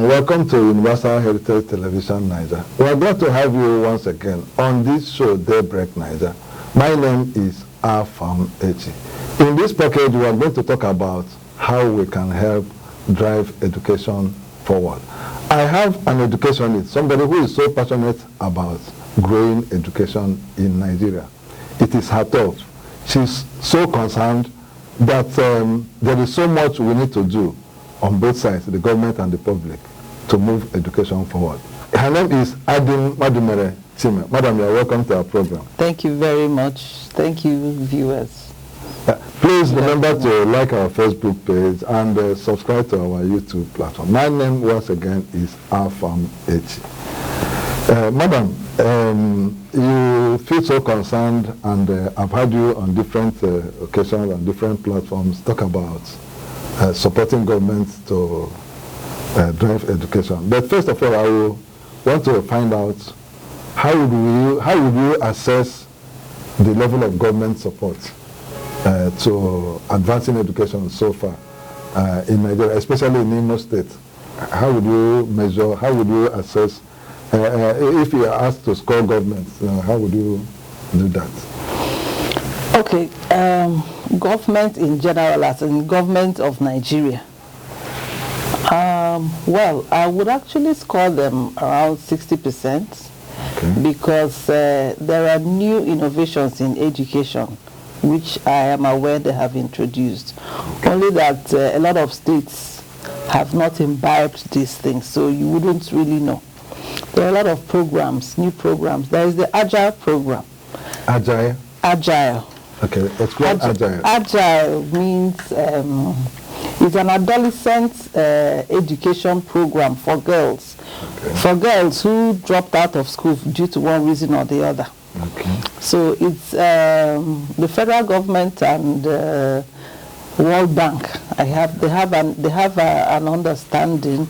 welcome to Universal Heritage Television Niger. We are glad to have you once again on this show, Daybreak Niger. My name is Afam Echi. In this package, we are going to talk about how we can help drive education forward. I have an educationist, somebody who is so passionate about growing education in Nigeria. It is her thought. She's so concerned that there is so much we need to do on both sides, the government and the public, to move education forward. Her name is Adim Madumere Chime. Madam, you are welcome to our program. Thank you very much. Thank you, viewers. Please remember to like our Facebook page and subscribe to our YouTube platform. My name, once again, is Afam Echi. Madam, you feel so concerned, and I've heard you on different occasions and different platforms talk about supporting governments to drive education. But first of all, I will want to find out how would you assess the level of government support to advancing education so far in Nigeria, especially in Imo State. How would you measure, how would you assess, if you are asked to score governments, how would you do that? Okay, government in general, as in government of Nigeria, well, I would actually score them around 60%, okay, because there are new innovations in education which I am aware they have introduced. Okay. Only that a lot of states have not imbibed these things, so you wouldn't really know. There are a lot of programs, new programs. There is the Agile program. Agile? Agile. Okay, explain Agile. Agile means it's an adolescent education program for girls. Okay. For girls who dropped out of school due to one reason or the other. Okay. So it's the federal government and World Bank. They have an understanding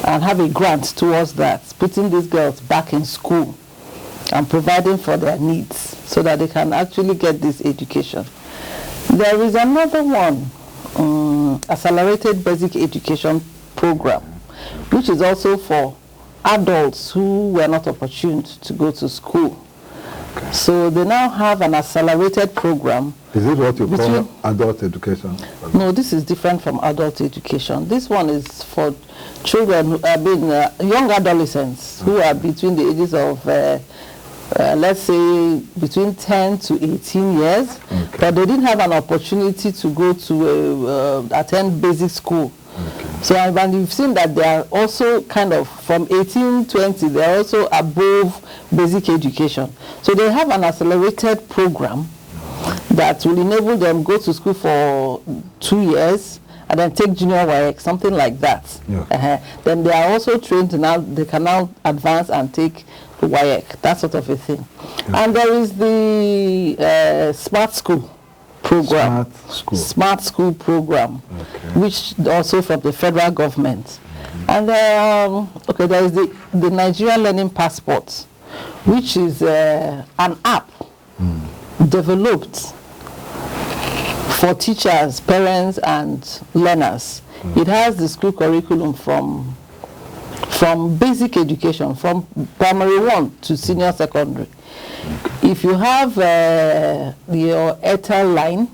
and have a grant towards that, putting these girls back in school and providing for their needs so that they can actually get this education. There is another one, accelerated basic education program, which is also for adults who were not opportune to go to school. Okay. So they now have an accelerated program. Is it what you call adult education? No, this is different from adult education. This one is for children who have been young adolescents who are between the ages of let's say between 10 to 18 years, okay, but they didn't have an opportunity to go to attend basic school. Okay. So and you've seen that they are also kind of from 18, 20, they are also above basic education. So they have an accelerated program that will enable them go to school for 2 years and then take junior WAEC, something like that. Yeah. Then they are also trained to now, they can now advance and take the WAEC, that sort of a thing. Yeah. And there is the Smart School program. Smart School program, okay, which also from the federal government. Mm-hmm. And okay, there is the Nigerian Learning Passport, which is an app developed for teachers, parents, and learners. It has the school curriculum from basic education, from primary 1 to senior secondary. If you have your Airtel line,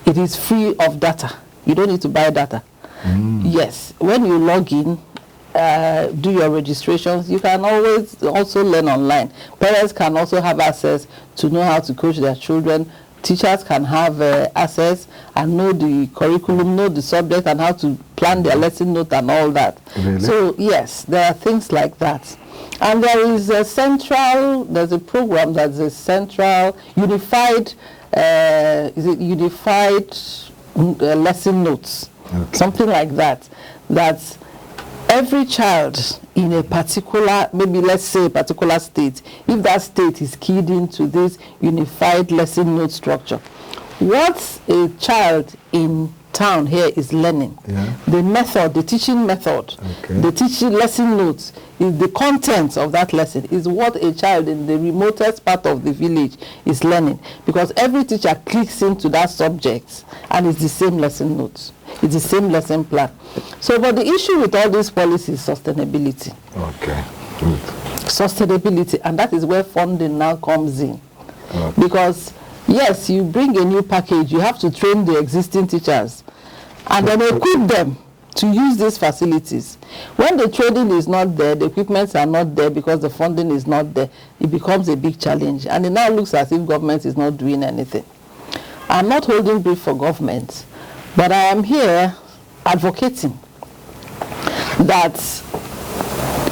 it is free of data. You don't need to buy data. Yes, when you log in, do your registrations, you can always also learn online. Parents can also have access to know how to coach their children. Teachers can have access and know the curriculum, know the subject, and how to plan their lesson note and all that. Really? So yes, there are things like that. And there is there's a program that's a central, unified, unified lesson notes, okay, something like that. That's every child in a particular, maybe let's say a particular state, if that state is keyed into this unified lesson note structure, what a child in town here is learning, yeah, the method, the teaching method, okay, the teaching lesson notes, is the content of that lesson is what a child in the remotest part of the village is learning, because every teacher clicks into that subject and it's the same lesson notes. It's the same lesson plan. So, but the issue with all these policies is sustainability. Okay, good. Sustainability, and that is where funding now comes in. Okay. Because, yes, you bring a new package, you have to train the existing teachers and then equip them to use these facilities. When the training is not there, the equipments are not there because the funding is not there, it becomes a big challenge. And it now looks as if government is not doing anything. I'm not holding brief for government, but I am here advocating that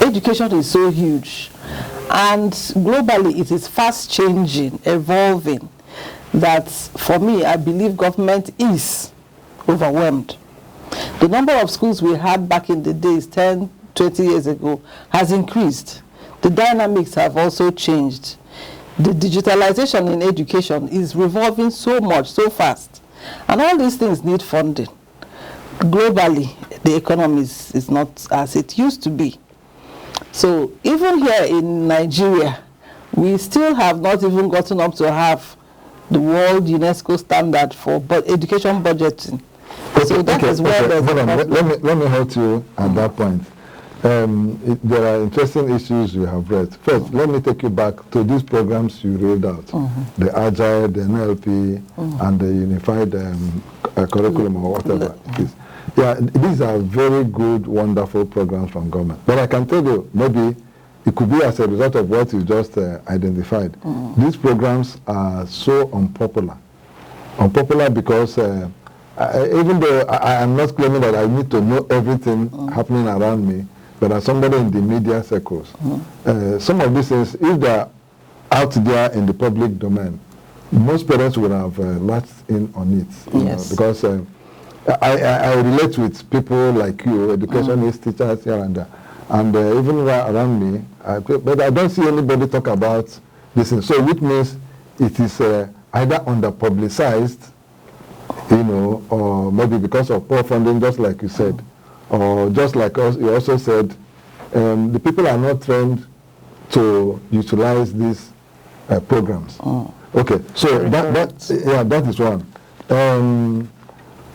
education is so huge and globally it is fast changing, evolving, that for me, I believe government is overwhelmed. The number of schools we had back in the days, 10, 20 years ago, has increased. The dynamics have also changed. The digitalization in education is revolving so much, so fast. And all these things need funding. Globally, the economy is not as it used to be. So even here in Nigeria, we still have not even gotten up to half the world UNESCO standard for education budgeting. So that is where there's a problem. Let me help you at that point. There are interesting issues you have raised. First, let me take you back to these programs you rolled out. The Agile, the NLP, and the Unified Curriculum or whatever it is. Yeah, these are very good, wonderful programs from government. But I can tell you, maybe it could be as a result of what you just identified. These programs are so unpopular. Unpopular because even though I am not claiming that I need to know everything happening around me, but as somebody in the media circles, some of these things, if they are out there in the public domain, most parents would have latched in on it. You know, because I relate with people like you, educationists, teachers here and there, and even around me, but I don't see anybody talk about this thing. So which means it is either under-publicized, you know, or maybe because of poor funding, just like you said, or just like you also said, the people are not trained to utilize these programs. Okay, so that is one.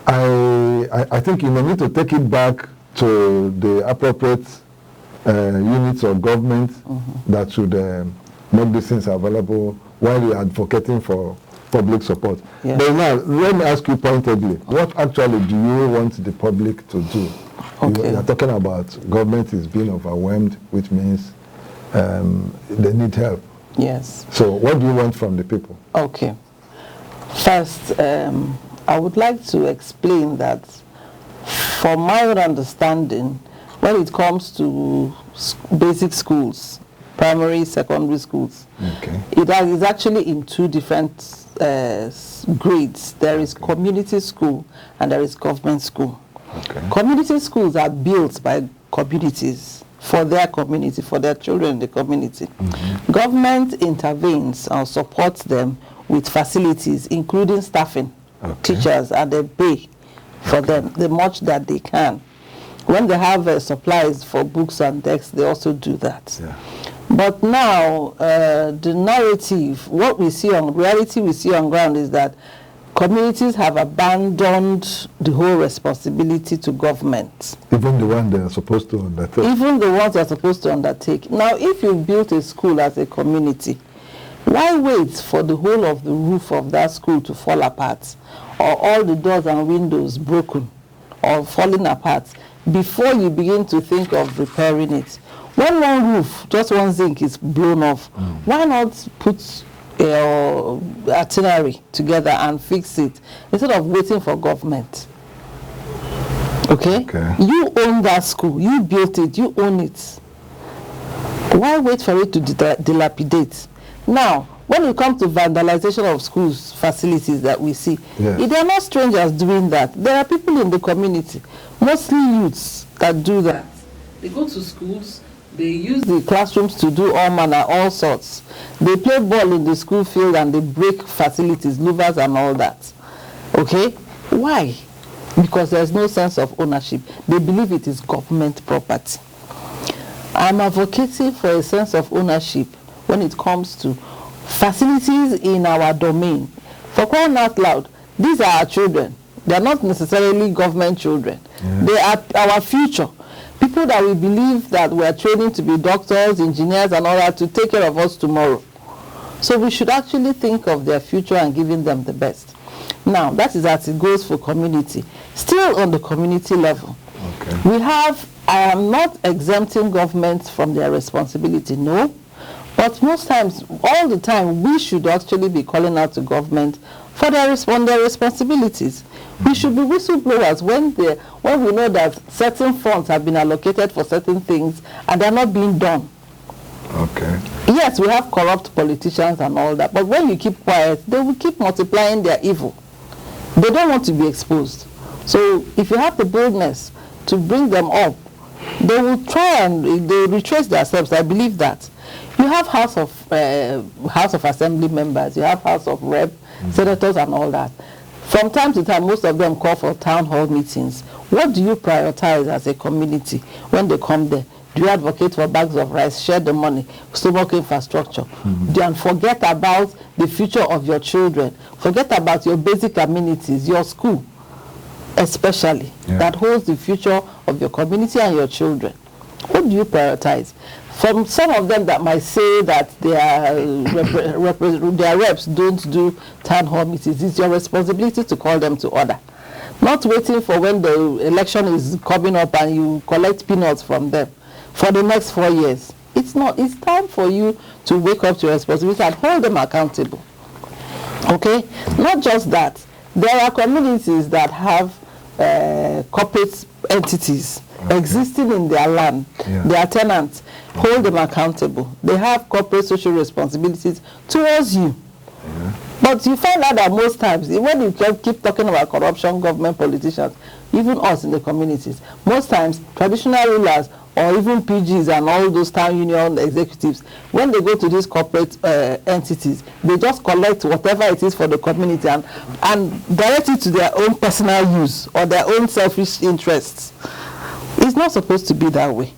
I think you may need to take it back to the appropriate units of government that should make these things available while you're advocating for public support. But now, let me ask you pointedly, what actually do you want the public to do? Okay. You are talking about government is being overwhelmed, which means they need help. Yes. So what do you want from the people? Okay. First, I would like to explain that from my own understanding, when it comes to basic schools, primary, secondary schools, it is actually in two different grades. There is community school and there is government school. Community schools are built by communities, for their community, for their children in the community. Government intervenes and supports them with facilities, including staffing, teachers, and they pay for them the much that they can. When they have supplies for books and texts, they also do that. But now, the narrative, what we see on reality, we see on ground is that communities have abandoned the whole responsibility to government. Even the one they are supposed to undertake. Even the ones they are supposed to undertake. Now, if you built a school as a community, why wait for the whole of the roof of that school to fall apart, or all the doors and windows broken or falling apart, before you begin to think of repairing it? When one roof, just one zinc is blown off, why not put itinerary together and fix it instead of waiting for government? Okay? You own that school, you built it, you own it. Why wait for it to dilapidate? Now, when it comes to vandalization of schools facilities that we see, they are not strangers doing that. There are people in the community, mostly youths, that do that. They go to schools, they use the classrooms to do all manner, all sorts. They play ball in the school field and they break facilities, louvers and all that. Okay? Why? Because there's no sense of ownership. They believe it is government property. I'm advocating for a sense of ownership when it comes to facilities in our domain. For crying out loud, these are our children. They are not necessarily government children. They are our future. People that we believe that we are training to be doctors, engineers, and all that to take care of us tomorrow. So we should actually think of their future and giving them the best. Now, that is as it goes for community. Still on the community level, we have, I am not exempting governments from their responsibility, no. But most times, all the time, we should actually be calling out to government for their responsibilities. We should be whistleblowers when we know that certain funds have been allocated for certain things and they're not being done. Okay. Yes, we have corrupt politicians and all that, but when you keep quiet, they will keep multiplying their evil. They don't want to be exposed. So if you have the boldness to bring them up, they will try and they retrace themselves. I believe that. You have House of Assembly members, you have House of Rep, senators and all that. From time to time, most of them call for town hall meetings. What do you prioritize as a community when they come there? Do you advocate for bags of rice, share the money, stomach infrastructure? And forget about the future of your children. Forget about your basic amenities, your school, especially, that holds the future of your community and your children. What do you prioritize? From some of them that might say that their reps don't do town hall meetings, it's your responsibility to call them to order. Not waiting for when the election is coming up and you collect peanuts from them for the next 4 years. It's not. It's time for you to wake up to your responsibility and hold them accountable. Okay? Not just that. There are communities that have corporate entities existing in their land. They are tenants. Hold them accountable. They have corporate social responsibilities towards you. But you find out that most times, when you keep talking about corruption, government politicians, even us in the communities, most times traditional rulers or even PGs and all those town union executives, when they go to these corporate entities, they just collect whatever it is for the community and direct it to their own personal use or their own selfish interests. It's not supposed to be that way.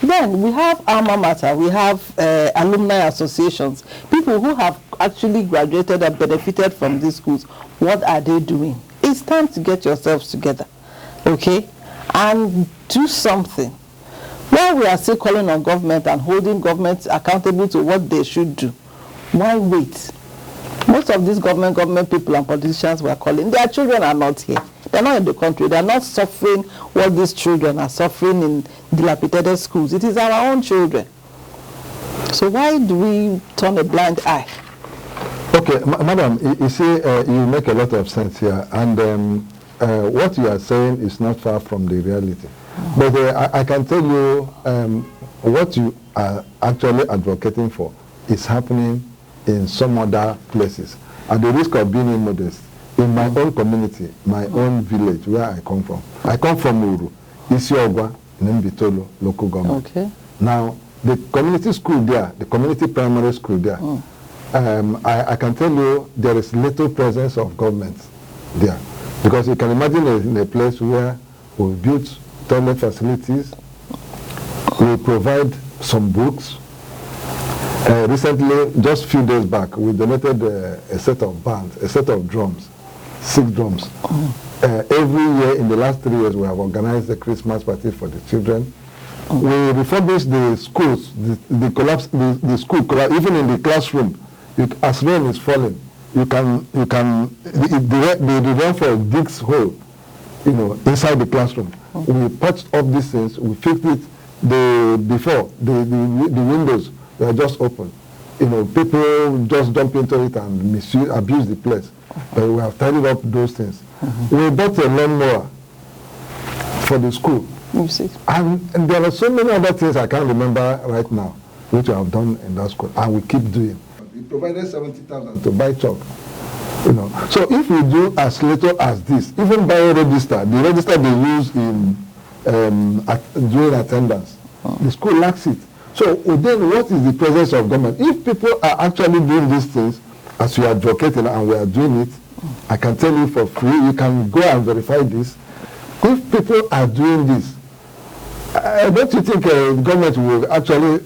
Then we have alma mater, we have alumni associations, people who have actually graduated and benefited from these schools. What are they doing? It's time to get yourselves together, okay, and do something. While we are still calling on government and holding government accountable to what they should do, why wait? Most of these government people and politicians we are calling, their children are not here. They're not in the country. They're not suffering what these children are suffering in dilapidated schools. It is our own children. So why do we turn a blind eye? Okay, madam, you see, you make a lot of sense here. And what you are saying is not far from the reality. But I can tell you what you are actually advocating for is happening in some other places. At the risk of being immodest, in my own community, my own village, where I come from Uru, Isiogwa, Nembitolo, local government. Okay. Now, the community school there, the community primary school there, I can tell you there is little presence of government there. Because you can imagine in a place where we built toilet facilities, we provide some books. Recently, just a few days back, we donated a set of bands, a set of drums, 6 drums. Every year in the last 3 years, we have organized a Christmas party for the children. We refurbished the schools, the school collapse, even in the classroom. As rain is falling, the rain for digs hole, inside the classroom. We patched up these things. We fixed it. Before the windows were just open. People just dump into it and abuse the place. But we have tidied up those things. We bought a lawnmower for the school. You see. And there are so many other things I can't remember right now, which we have done in that school, and we keep doing. We provided 70,000 to buy chalk. So if we do as little as this, even by register, the register they use in during attendance, the school lacks it. So then what is the presence of government? If people are actually doing these things, as you are advocating and we are doing it, I can tell you for free, you can go and verify this. If people are doing this, don't you think the government will actually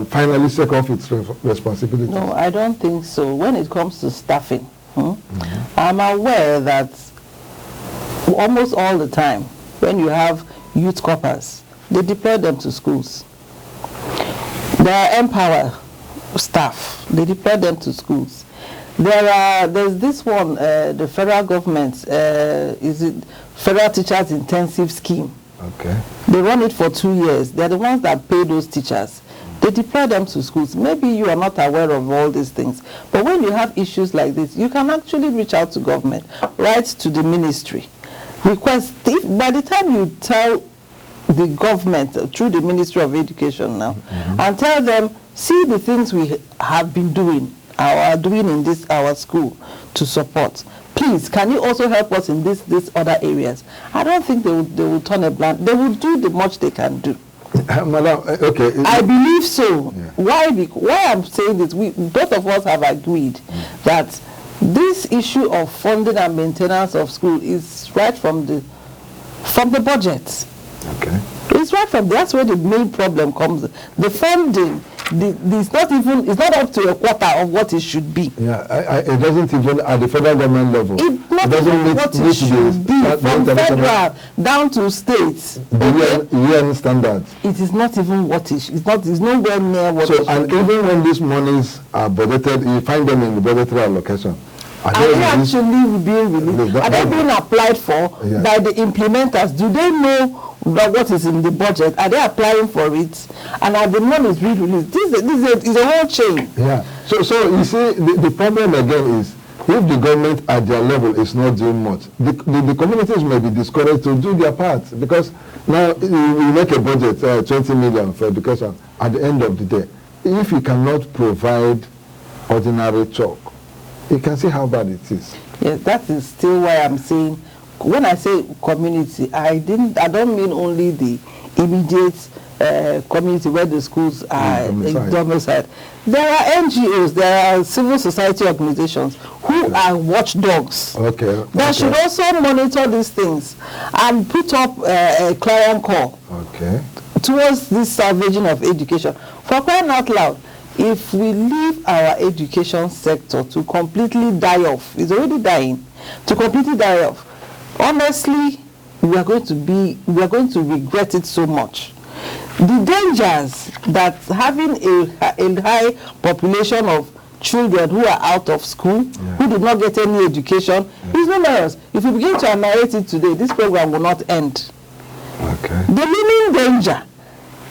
finally take off its responsibility? No, I don't think so. When it comes to staffing, I'm aware that almost all the time, when you have youth corpers, they deploy them to schools. There are Empower staff, they deploy them to schools. There's this one, the federal government, is it Federal Teachers Intensive Scheme. Okay. They run it for 2 years. They're the ones that pay those teachers. They deploy them to schools. Maybe you are not aware of all these things, but when you have issues like this, you can actually reach out to government, write to the ministry, request. By the time you tell the government through the Ministry of Education now, and tell them, see the things we have been doing, are doing in this our school to support. Please, can you also help us in these other areas? I don't think they will turn a blind. They will do the much they can do. Madam, okay. I believe so. Yeah. Why I'm saying this, both of us have agreed that this issue of funding and maintenance of school is right from the budget. Okay. It's right from that's where the main problem comes. The funding, it's not up to a quarter of what it should be. Yeah, it doesn't even at the federal government level. It's not even what it should be from federal down to states. The UN standards. It is not even what it should. It's nowhere near what it should. And even when these monies are budgeted, you find them in the budgetary allocation. Are they actually being released? Are they being applied for by the implementers? Do they know what is in the budget? Are they applying for it? And are the monies being released? This is a whole chain. Yeah. So you see, the problem again is, if the government at their level is not doing much, the communities may be discouraged to do their part, because now we make a budget, 20 million for education. At the end of the day, if you cannot provide ordinary chalk, you can see how bad it is. Yes, that is still why I'm saying, when I say community, I don't mean only the immediate community where the schools are domiciled. There are NGOs, there are civil society organizations who are watchdogs. They should also monitor these things and put up a clarion call towards this salvaging of education. For crying out loud, if we leave our education sector to completely die off, it's already dying, to completely die off, honestly, we are going to regret it so much. The dangers that having a high population of children who are out of school, who did not get any education, is numerous. If we begin to narrate it today, this program will not end. The looming danger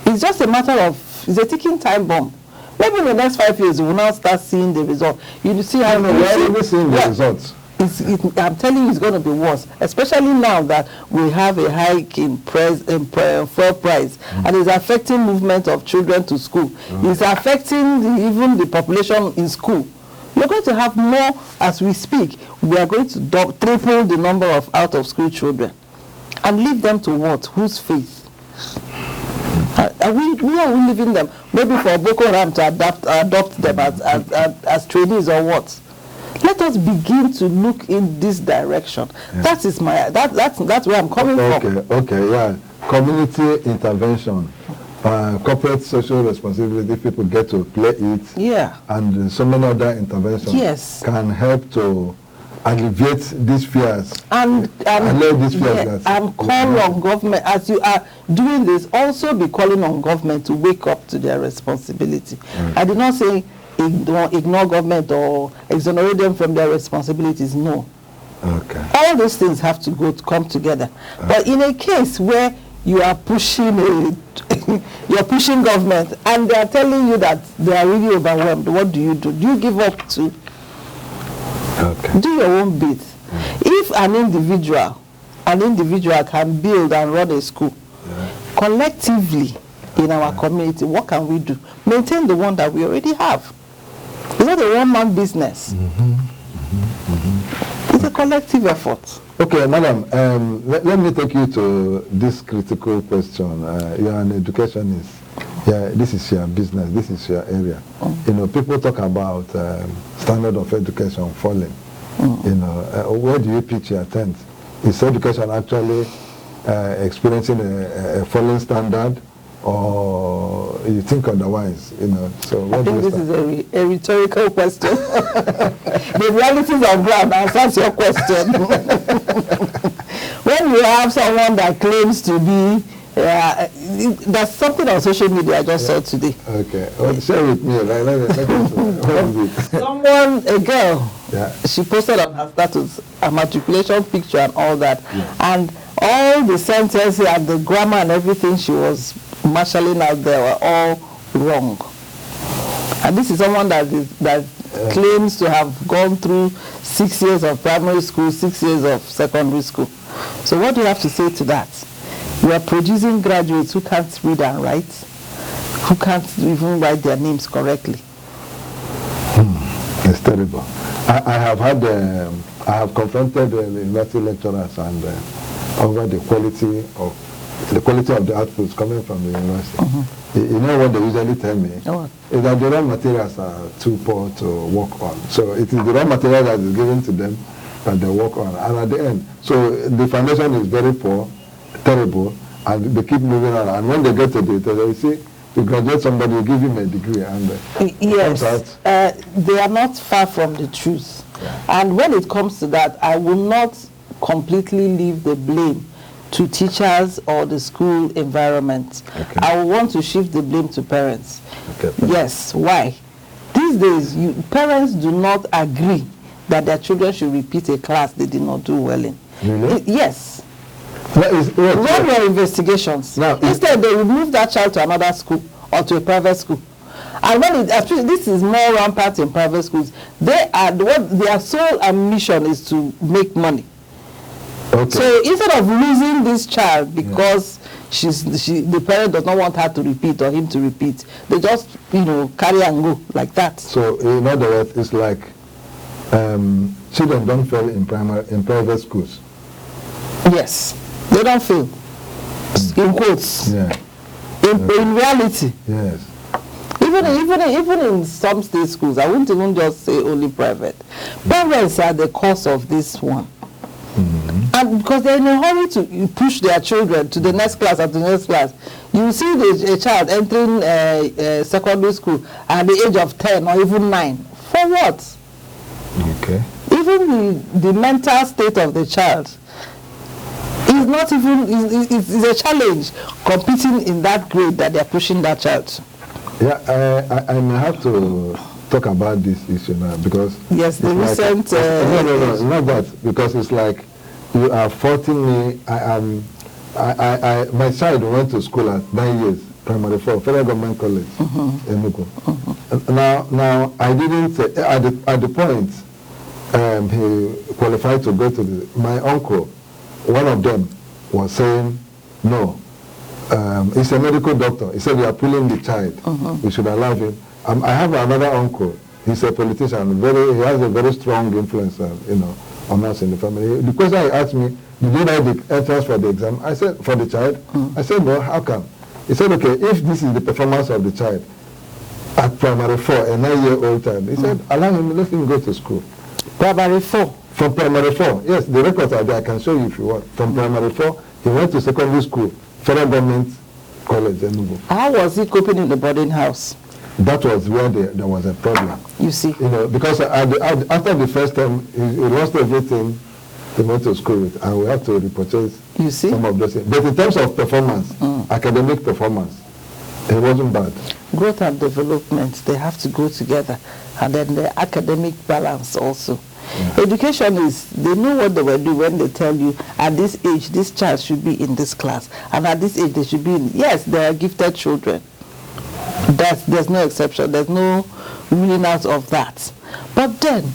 is just a matter of, it's a ticking time bomb. Maybe in the next 5 years, we will now start seeing the result. You see how we're already seeing the results. I'm telling you, it's going to be worse, especially now that we have a hike in fuel price, and it's affecting movement of children to school. It's affecting even the population in school. We're going to have more as we speak. We are going to triple the number of out-of-school children, and leave them to what? Whose faith? Are we leaving them maybe for Boko Haram to adopt them as trainees or what? Let us begin to look in this direction. That is that's where I'm coming from. Community intervention, corporate social responsibility. People get to play it. And so many other interventions can help to alleviate these fears and call on government, as you are doing this, also be calling on government to wake up to their responsibility. I did not say ignore government or exonerate them from their responsibilities. No. All these things have to come together. But in a case where you are pushing you're pushing government and they are telling you that they are really overwhelmed, what do? Do you give up to? Do your own bit. If an individual can build and run a school collectively in our community, what can we do? Maintain the one that we already have. It's not a one-man business. It's a collective effort. Okay, madam, let me take you to this critical question. You're an educationist. This is your business, this is your area. You know, people talk about standard of education falling. You know, where do you pitch your tent? Is education actually experiencing a falling standard, or you think otherwise? You know, so I think this is a rhetorical question. The realities of ground answers your question. when you have someone that claims to be, there's something on social media I just saw today. Okay, well, share with me. Someone, a girl, she posted on her status a matriculation picture and all that, and all the sentences and the grammar and everything she was marshalling out there were all wrong. And this is someone that claims to have gone through 6 years of primary school, 6 years of secondary school. So what do you have to say to that? We are producing graduates who can't read and write, who can't even write their names correctly. It's terrible. I have confronted the university lecturers and over the quality of the outputs coming from the university. You know what they usually tell me? Is that the raw materials are too poor to work on. So it is the raw material that is given to them that they work on. And at the end, so the foundation is very poor, terrible, and they keep moving on. And when they get to the they see, to graduate somebody, you give him a degree, and yes, they are not far from the truth. And when it comes to that, I will not completely leave the blame to teachers or the school environment. I will want to shift the blame to parents. Yes, why? These days, parents do not agree that their children should repeat a class they did not do well in. Really? Yes. Run your investigations. Now, instead, they will move that child to another school or to a private school. And when this is more rampant in private schools, their sole ambition is to make money. So instead of losing this child because the parent does not want her to repeat or him to repeat, they just carry and go like that. So in other words, it's like children don't fail in private schools. Yes, they don't fail. In quotes. In reality. Yes. Even in some state schools, I wouldn't even just say only private. Parents are the cause of this one. And because they're in a hurry to push their children to the next class and to the next class. You see a child entering secondary school at the age of 10 or even 9. For what? Okay. Even the mental state of the child is not even, is a challenge competing in that grade that they're pushing that child. Yeah, I may have to talk about this issue now because yes, the recent no, not that, because it's like you are faulting me. My child went to school at 9 years, primary 4, Federal Government College, Enugu. Now I didn't at the point he qualified to go to my uncle. One of them was saying no. He's a medical doctor. He said we are pulling the child. We should allow him. I have another uncle. He's a politician. He has a very strong influence, on us in the family. The question he asked me, did you write the entrance for the exam? I said, for the child? I said, no, how come? He said, okay, if this is the performance of the child at primary 4, a 9-year-old child, he said, allow him, let him go to school. Primary 4? From primary 4. Yes, the records are there. I can show you if you want. From primary 4, he went to secondary school, Federal Government College, Enugu. How was he coping in the boarding house? That was where there was a problem. You see? Because after the first term, he lost everything he went to school with, and we had to repurchase some of those things. But in terms of performance, academic performance, it wasn't bad. Growth and development, they have to go together. And then the academic balance also. Education is, they know what they will do when they tell you, at this age, this child should be in this class. And at this age, they should be in, yes, they are gifted children. There's no exception. There's no ruling out of that. But then,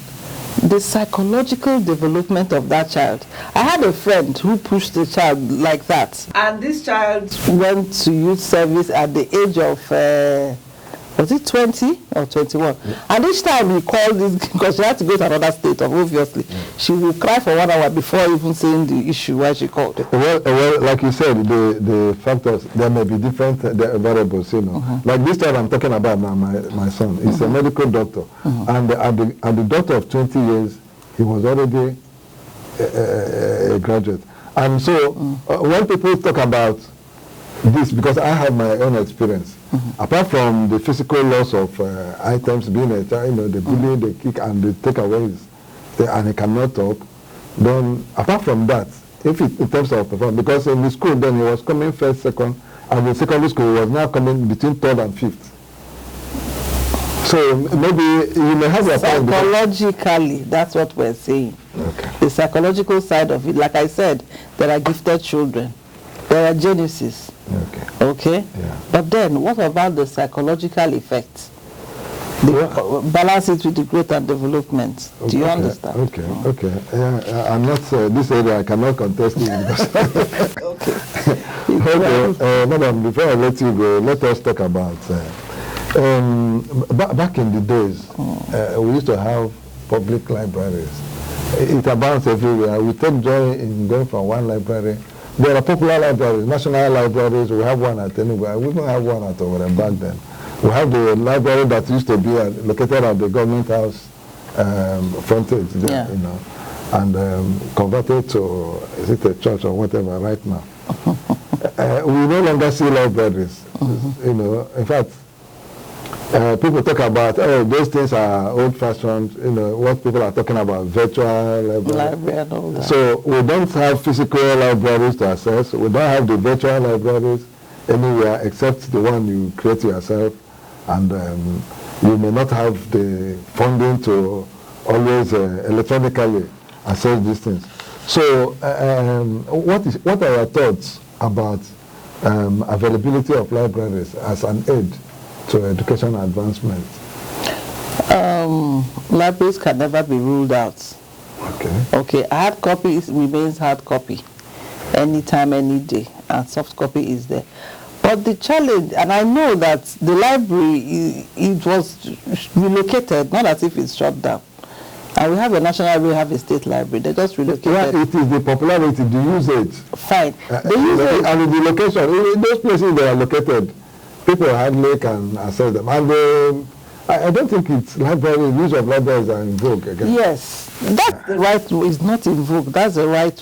the psychological development of that child. I had a friend who pushed the child like that. And this child went to youth service at the age of, was it 20 or 21? And each time he called this, because she had to go to another state, obviously, she will cry for 1 hour before even saying the issue why she called. Well, like you said, the factors, there may be different variables, Like this child I'm talking about now, my son, he's a medical doctor. And at the doctor of 20 years, he was already a graduate. And so when people talk about this, because I have my own experience, apart from the physical loss of items, being a child, the bully, the kick, and the take away, and he cannot talk, then apart from that, if it, in terms of performance, because in the school then he was coming first, second, and in secondary school he was now coming between third and fifth. So maybe you may have your point. Psychologically, that's what we're saying. Okay. The psychological side of it, like I said, there are gifted children. There are geniuses. Okay. Okay? Yeah. But then, what about the psychological effects? Balance it with the growth and development. Do you understand? Okay, okay. I'm not, this area I cannot contest you. Okay. Okay, madam, before I let you go, let us talk about, back in the days, we used to have public libraries. It abounds everywhere. We take joy in going from one library. There are popular libraries, national libraries. We have one at anywhere. We don't have one at over back then. We have the library that used to be located at the government house frontage there, you know, and converted to, is it a church or whatever right now. We no longer see libraries, you know. In fact, people talk about, oh, those things are old-fashioned, you know, what people are talking about, virtual library and all that. So we don't have physical libraries to access. We don't have the virtual libraries anywhere except the one you create yourself. And you may not have the funding to always electronically access these things. So what are your thoughts about availability of libraries as an aid to education advancement? Libraries can never be ruled out. Okay. Okay, hard copy remains hard copy anytime, any day, and soft copy is there. But the challenge, and I know that the library, it was relocated, not as if it's shut down. And we have a national library, we have a state library. They just relocated. Yeah, it is the popularity, the usage. Fine. The usage. And the location, in those places they are located, people hardly can access them. And I don't think it's library, use of libraries are in vogue again. Yes, that's the right, it's not in vogue. That's the right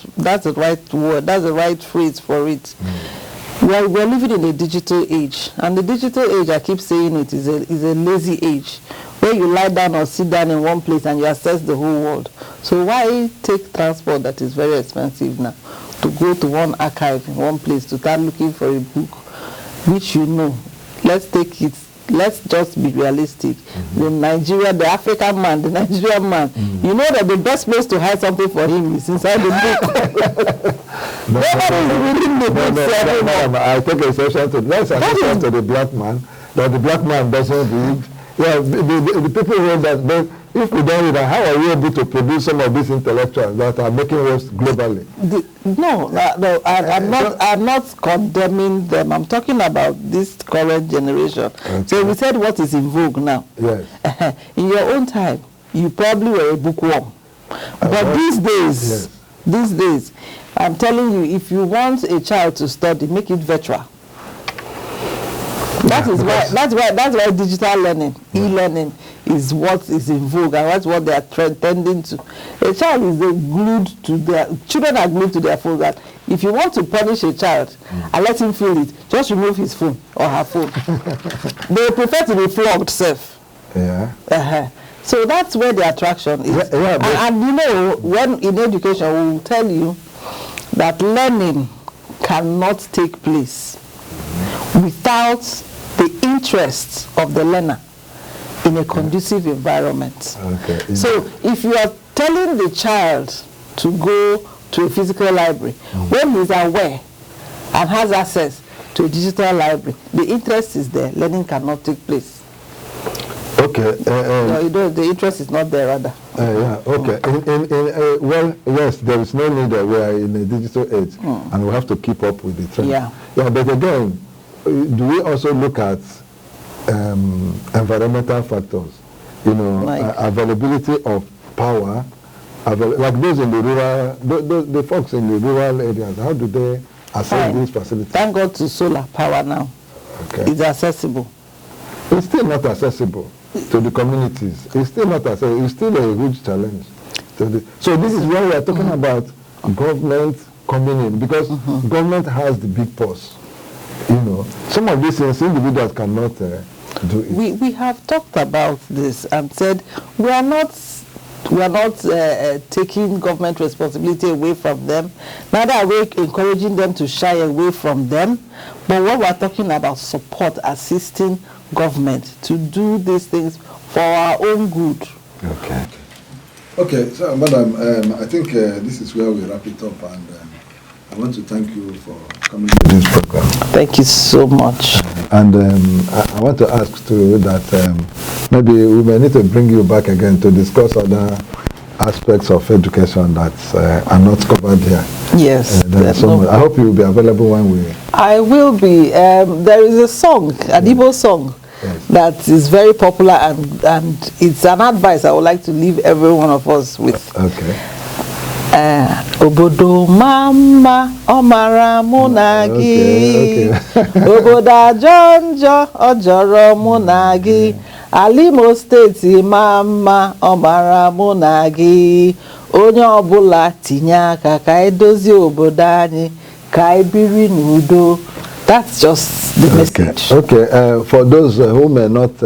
word, that's the right phrase for it. We're living in a digital age, and the digital age, I keep saying it, is a lazy age, where you lie down or sit down in one place and you access the whole world. So why take transport that is very expensive now to go to one archive in one place to start looking for a book, which you know? Let's just be realistic. The Nigerian, the African man, the Nigerian man, you know that the best place to hide something for him is inside the book. Nobody is reading the book. I take exception to let's exception to the black man, that the black man doesn't read. Yeah, the people who read that, if we don't read that, how are we able to produce some of these intellectuals that are making waves globally? I'm not condemning them. I'm talking about this current generation. Okay. So we said what is in vogue now. Yes. In your own time, you probably were a bookworm. But these days, I'm telling you, if you want a child to study, make it virtual. That's why digital learning, e-learning, is what is in vogue, and that's what they are tending to. A child is children are glued to their phone. That if you want to punish a child and let him feel it, just remove his phone or her phone. They prefer to be flogged, safe. Yeah. So that's where the attraction is. And you know, when in education, we will tell you that learning cannot take place without the interest of the learner in a conducive environment. Okay. So if you are telling the child to go to a physical library, when he's aware and has access to a digital library, the interest is there, learning cannot take place. Okay. The interest is not there, rather. Yeah, okay. Well, yes, there is no need that we are in a digital age, and we have to keep up with the trend. Yeah, but again, do we also look at environmental factors? You know, like availability of power, like those in the rural, the folks in the rural areas, how do they access these facilities? Thank God to solar power now. Okay. It's accessible. It's still not accessible to the communities. It's still not accessible. It's still a huge challenge. So this is where we are talking about government coming in, because government has the big purse. You know, some of these things individuals cannot do it. We have talked about this and said we are not We are not taking government responsibility away from them. Neither are we encouraging them to shy away from them. But when we are talking about support, assisting government to do these things for our own good. Okay. Okay, so Madam, I think this is where we wrap it up, and I want to thank you for coming to this program. Thank you so much. And I want to ask too that maybe we may need to bring you back again to discuss other aspects of education that are not covered here. Yes. I hope you will be available when we... I will be. There is a song, an Igbo song, yes, that is very popular, and it's an advice I would like to leave every one of us with. Okay. Obodo mama omara munagi, obodo ajonjo ojoro munagi, Alimo State mama omara munagi, onye ọbụla tinye aka ka edozi obodo anyị, ka ebiri n'udo. That's just the message. Okay. For those who may not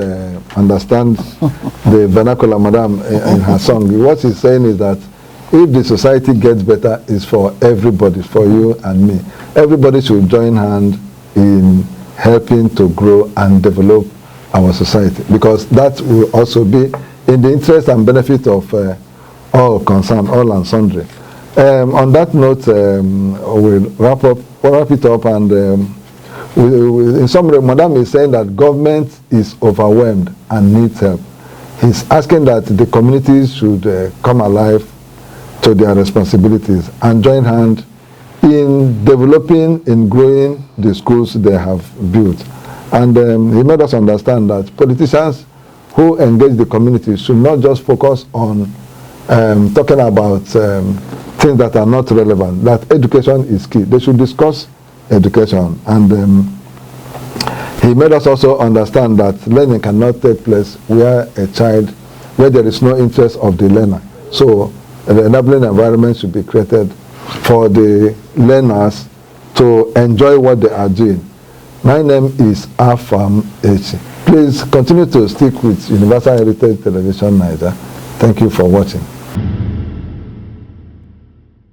understand the vernacular, Madam, in her song, what she's saying is that if the society gets better, it's for everybody, for you and me. Everybody should join hand in helping to grow and develop our society, because that will also be in the interest and benefit of all concerned, all and sundry. On that note, we'll wrap it up, and in summary, Madam is saying that government is overwhelmed and needs help. He's asking that the communities should come alive to their responsibilities and join hand in developing, in growing the schools they have built. And he made us understand that politicians who engage the community should not just focus on talking about things that are not relevant, that education is key. They should discuss education. And he made us also understand that learning cannot take place where there is no interest of the learner. So the enabling environment should be created for the learners to enjoy what they are doing. My name is Afam H. Please continue to stick with Universal Heritage Television Niger. Thank you for watching.